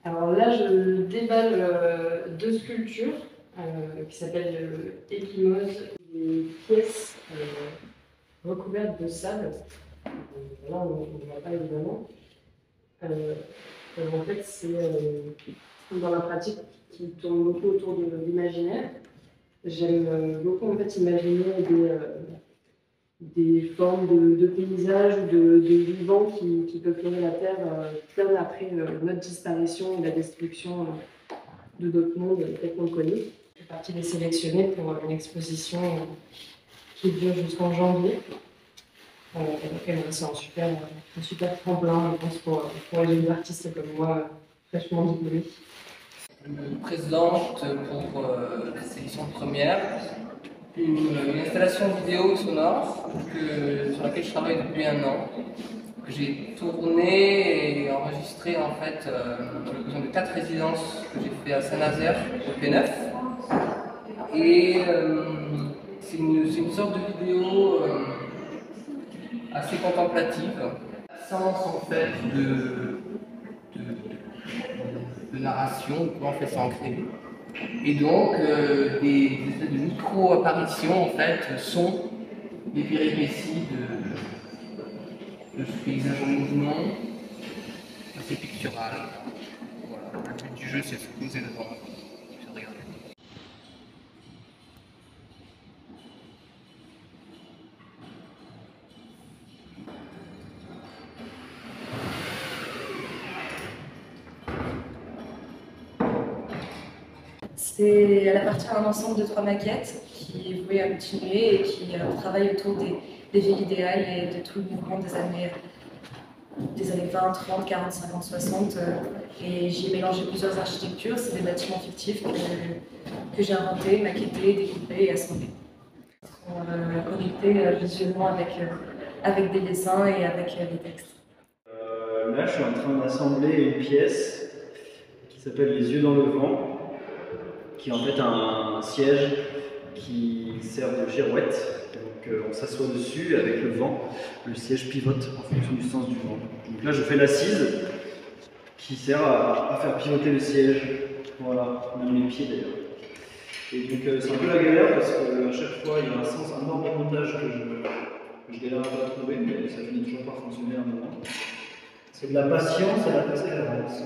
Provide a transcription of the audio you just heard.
Alors là, je déballe deux sculptures qui s'appellent Ecchymose, des pièces recouvertes de sable. Là, on ne voit pas évidemment. En fait, c'est dans la pratique qui tourne beaucoup autour de l'imaginaire. J'aime beaucoup en fait imaginer des formes de paysages ou de vivants qui peupleraient la Terre bien après notre disparition et la destruction de notre monde tel qu'on le connaît. Je fais partie des sélectionnés pour une exposition qui dure jusqu'en janvier. C'est un super tremplin, je pense, pour les jeunes artistes comme moi, fraîchement diplômés. Je me présente pour la sélection première, une installation vidéo sonore sur laquelle je travaille depuis 1 an, que j'ai tourné et enregistré en fait à l'occasion de 4 résidences que j'ai fait à Saint-Nazaire, au P9. Et c'est une sorte de vidéo assez contemplative, l'absence en fait de narration, en fait c'est ancré. Et donc des espèces de micro-apparitions en fait sont des péripéties de ce paysage en mouvement, assez pictural. Voilà. Le but du jeu c'est de se poser devant et de regarder. Elle appartient à un ensemble de 3 maquettes qui est voué à continuer et qui travaille autour des villes idéales et de tout le mouvement des années 20, 30, 40, 50, 60. Et j'y ai mélangé plusieurs architectures. C'est des bâtiments fictifs que j'ai inventés, maquettés, découpés et assemblés. Ils sont connectés visuellement avec des dessins et avec des textes. Là, je suis en train d'assembler une pièce qui s'appelle Les yeux dans le vent, qui est en fait un siège qui sert de girouette. Donc on s'assoit dessus avec le vent, le siège pivote en fonction du sens du vent. Donc là je fais l'assise qui sert à faire pivoter le siège, voilà, même les pieds d'ailleurs. Et donc c'est un peu la galère parce qu'à chaque fois il y a un ordre de montage que je galère un peu à trouver, mais ça finit toujours par fonctionner à un moment. C'est de la patience et de la persévérance.